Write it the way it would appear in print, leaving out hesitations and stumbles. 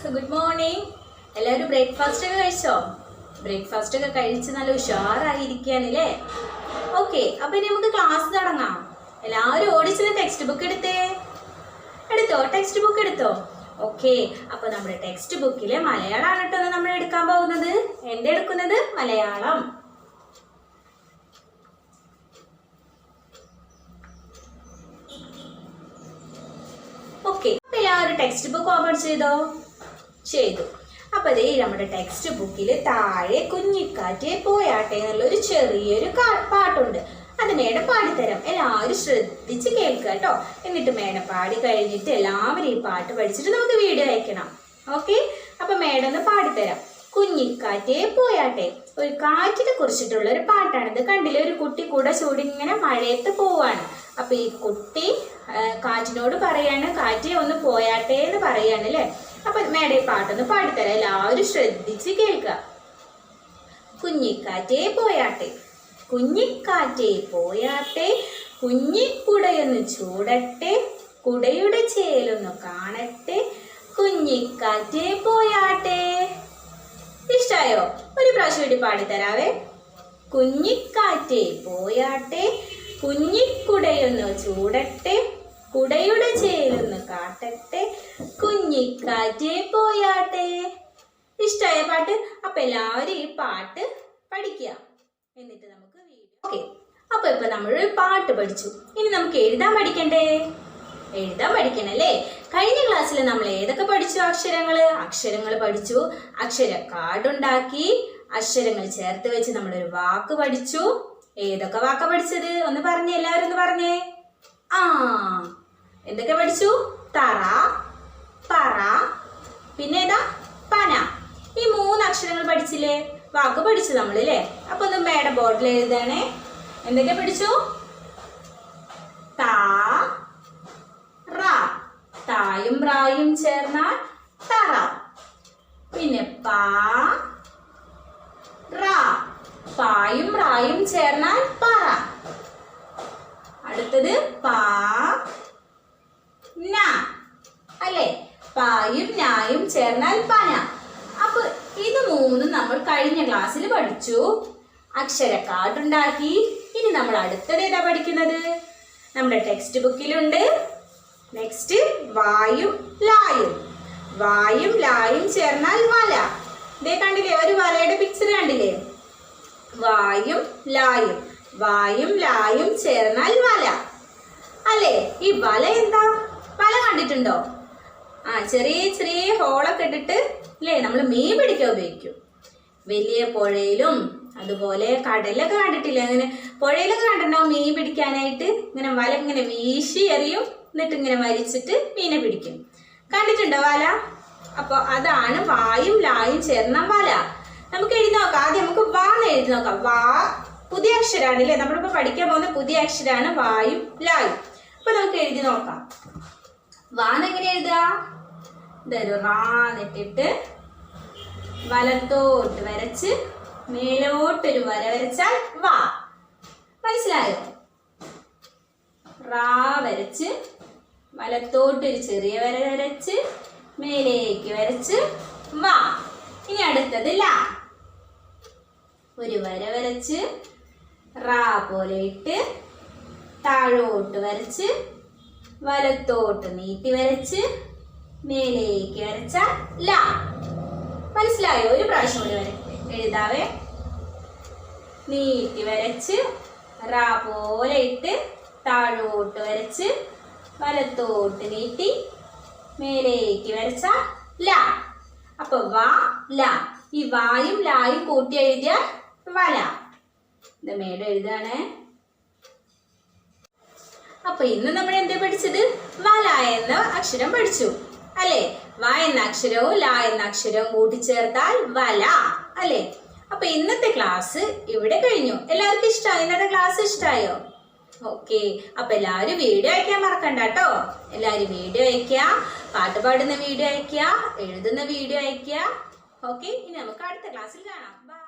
Good morning. എല്ലാവരും breakfast ഒക്കെ കഴിച്ചോ? ബ്രേക്ക്ഫാസ്റ്റ് ഒക്കെ കഴിച്ച് നല്ല ഉഷാറായിരിക്കുകയാണല്ലേ? ഓക്കെ, അപ്പൊ ഇനി നമുക്ക് ക്ലാസ് തുടങ്ങാം. എല്ലാവരും ഓടിച്ചത് ടെക്സ്റ്റ് ബുക്ക് എടുത്തോ? ടെക്സ്റ്റ് ബുക്ക് എടുത്തോ? ഓക്കെ, അപ്പൊ നമ്മുടെ ടെക്സ്റ്റ് ബുക്കിലെ മലയാളമാണ് കേട്ടോ നമ്മൾ എടുക്കാൻ പോകുന്നത്. എന്താ എടുക്കുന്നത്? മലയാളം. ഓക്കെ, എല്ലാവരും ടെക്സ്റ്റ് ബുക്ക് ഓപ്പൺ ചെയ്തു. അപ്പൊ ദേ നമ്മുടെ ടെക്സ്റ്റ് ബുക്കിൽ താഴെ കുഞ്ഞിക്കാറ്റ് പോയാട്ടെ എന്നുള്ളൊരു ചെറിയൊരു പാട്ടുണ്ട്. അത് മേഡം പാടിത്തരാം. എല്ലാവരും ശ്രദ്ധിച്ച് കേൾക്കുക കേട്ടോ. എന്നിട്ട് മേഡം പാടി കഴിഞ്ഞിട്ട് എല്ലാവരും ഈ പാട്ട് പഠിച്ചിട്ട് നമുക്ക് വീഡിയോ അയക്കണം. ഓക്കെ, അപ്പൊ മേഡം ഒന്ന് പാടിത്തരാം. കുഞ്ഞിക്കാറ്റേ പോയാട്ടെ. ഒരു കാറ്റിനെ കുറിച്ചിട്ടുള്ള ഒരു പാട്ടാണിത്. കണ്ടില്ലേ, ഒരു കുട്ടി കൂടെ ചൂടി ഇങ്ങനെ മഴയത്ത് പോവാണ്. അപ്പൊ ഈ കുട്ടി കാറ്റിനോട് പറയാണ്, കാറ്റേ ഒന്ന് പോയാട്ടെ എന്ന് പറയാണ് അല്ലേ. അപ്പൊ മേഡം ഈ പാട്ടൊന്ന് പാടിത്തരാം. എല്ലാവരും ശ്രദ്ധിച്ച് കേൾക്കുക. കുഞ്ഞിക്കാറ്റേ പോയാട്ടെ, കുഞ്ഞിക്കാറ്റേ പോയാട്ടെ, കുഞ്ഞിക്കുടയൊന്ന് ചൂടട്ടെ, കുടയുടെ ചേലൊന്ന് കാണട്ടെ, കുഞ്ഞിക്കാറ്റേ പോയാട്ടെ. ഇഷ്ടായോ? ഒരു പ്രാവശ്യം കൂടി പാടിത്തരാവേ. കുഞ്ഞിക്കാറ്റേ പോയാട്ടെ, കുഞ്ഞിക്കുടയൊന്ന് ചൂടട്ടെ, കുടയുടെ ചേലൊന്ന് കാട്ടട്ടെ, കുഞ്ഞിക്കാറ്റേ പോയാട്ടെ. ഇഷ്ടായ പാട്ട്? അപ്പൊ എല്ലാവരും ഈ പാട്ട് പഠിക്കുക. എന്നിട്ട് നമുക്ക് വീഡിയോ. ഓക്കെ, അപ്പൊ ഇപ്പൊ നമ്മൾ പാട്ട് പഠിച്ചു. ഇനി നമുക്ക് എഴുതാൻ പഠിക്കണ്ടേ? എഴുതാൻ പഠിക്കണല്ലേ? കഴിഞ്ഞ ക്ലാസ്സിൽ നമ്മൾ ഏതൊക്കെ പഠിച്ചു? അക്ഷരങ്ങൾ പഠിച്ചു. അക്ഷര കാർഡുണ്ടാക്കി അക്ഷരങ്ങൾ ചേർത്ത് വെച്ച് നമ്മളൊരു വാക്ക് പഠിച്ചു. ഏതൊക്കെ വാക്ക പഠിച്ചത്? ഒന്ന് പറഞ്ഞേ, എല്ലാവരും ഒന്ന് പറഞ്ഞേ. എന്തൊക്കെ പഠിച്ചു? തറ, പറ, പിന്നെ ഏതാ? പന. ഈ 3 അക്ഷരങ്ങൾ പഠിച്ചില്ലേ? വാക്ക് പഠിച്ചു നമ്മളല്ലേ? അപ്പൊ ഒന്ന് മേഡം ബോർഡിൽ എഴുതാണേ. എന്തൊക്കെ പഠിച്ചു? തായും റായും ചേർന്നാൽ തറ. പിന്നെ പായും റായും ചേർന്നാൽ പറ. അടുത്തത് അല്ലേ? പായും നായും ചേർന്നാൽ പന. അപ്പൊ ഇത് 3 നമ്മൾ കഴിഞ്ഞ ക്ലാസ്സിൽ പഠിച്ചു. അക്ഷരക്കാർഡുണ്ടാക്കി. ഇനി നമ്മൾ അടുത്തത് ഏതാ പഠിക്കുന്നത്? നമ്മുടെ ടെക്സ്റ്റ് ബുക്കിലുണ്ട്. നെക്സ്റ്റ് വായും ലായും ചേർന്നാൽ വല. ഇതേ കണ്ടില്ലേ? ഒരു വലയുടെ പിക്ചർ കണ്ടില്ലേ? വായും ലായും ചേർന്നാൽ വല അല്ലേ? ഈ വല എന്താ? വല കണ്ടിട്ടുണ്ടോ? ചെറിയ ചെറിയ ഹോളൊക്കെ ഇട്ടിട്ട് അല്ലേ നമ്മൾ മീൻ പിടിക്കാൻ ഉപയോഗിക്കും. വലിയ പുഴയിലും അതുപോലെ കടലൊക്കെ കണ്ടിട്ടില്ലേ? അങ്ങനെ പുഴയിലൊക്കെ കണ്ടിട്ടുണ്ടാവും മീൻ പിടിക്കാനായിട്ട്. ഇങ്ങനെ വല ഇങ്ങനെ വീശി എറിയും, എന്നിട്ട് ഇങ്ങനെ വലിച്ചിട്ട് മീനെ പിടിക്കും. കണ്ടിട്ടുണ്ടോ വല? അപ്പൊ അതാണ് വായും ലായും ചേർന്ന വല. നമുക്ക് എഴുതി നോക്കാം. ആദ്യം നമുക്ക് വാ എഴുതി നോക്കാം. വാ പുതിയ അക്ഷരാണ് അല്ലേ? നമ്മളിപ്പോ പഠിക്കാൻ പോകുന്ന പുതിയ അക്ഷരാണ് വായും ലായും. അപ്പൊ നമുക്ക് എഴുതി നോക്കാം. വാന്ന് എങ്ങനെ എഴുതുക? ഇതൊരു റാന്നിട്ടിട്ട് വലത്തോട്ട് വരച്ച് മേലോട്ടൊരു വര വരച്ചാൽ വാ. മനസ്സിലായോ? റാ വരച്ച് വലത്തോട്ടൊരു ചെറിയ വര വരച്ച് മേലേക്ക് വരച്ച് വാ. ഇനി അടുത്തത് ലാ. ഒരു വര വരച്ച് റാ പോലെ ഇട്ട് താഴോട്ട് വരച്ച് വലത്തോട്ട് നീട്ടി വരച്ച് മേലേക്ക് വരച്ചാൽ ലാ. മനസ്സിലായോ? ഒരു പ്രാവശ്യം കൂടി എഴുതാവേ. നീട്ടി വരച്ച് റാ പോലെ ഇട്ട് താഴോട്ട് വരച്ച് വലത്തോട്ട് നീട്ടി മേലേക്ക് വരച്ചാൽ ലാ. അപ്പൊ വാ ലാ. ഈ വായും ലായും കൂട്ടി എഴുതിയ വല. ഇത് മേഡം എഴുതാണ്. അപ്പൊ ഇന്ന് നമ്മൾ എന്താ പഠിച്ചത്? വല എന്ന അക്ഷരം പഠിച്ചു അല്ലേ? വ എന്ന അക്ഷരവും ല എന്ന അക്ഷരവും കൂട്ടിച്ചേർത്താൽ വല അല്ലേ? അപ്പൊ ഇന്നത്തെ ക്ലാസ് ഇവിടെ കഴിഞ്ഞു. എല്ലാവർക്കും ഇഷ്ടമായോ? ഇന്നത്തെ ക്ലാസ് ഇഷ്ടമായോ? ഓക്കെ, അപ്പൊ എല്ലാവരും വീഡിയോ അയക്കാൻ മറക്കണ്ട കേട്ടോ. എല്ലാവരും വീഡിയോ അയക്കുക, പാട്ട് പാടുന്ന വീഡിയോ അയക്കുക, എഴുതുന്ന വീഡിയോ അയക്കുക. ഓക്കെ, ഇനി നമുക്ക് അടുത്ത ക്ലാസ്സിൽ കാണാം. ബൈ.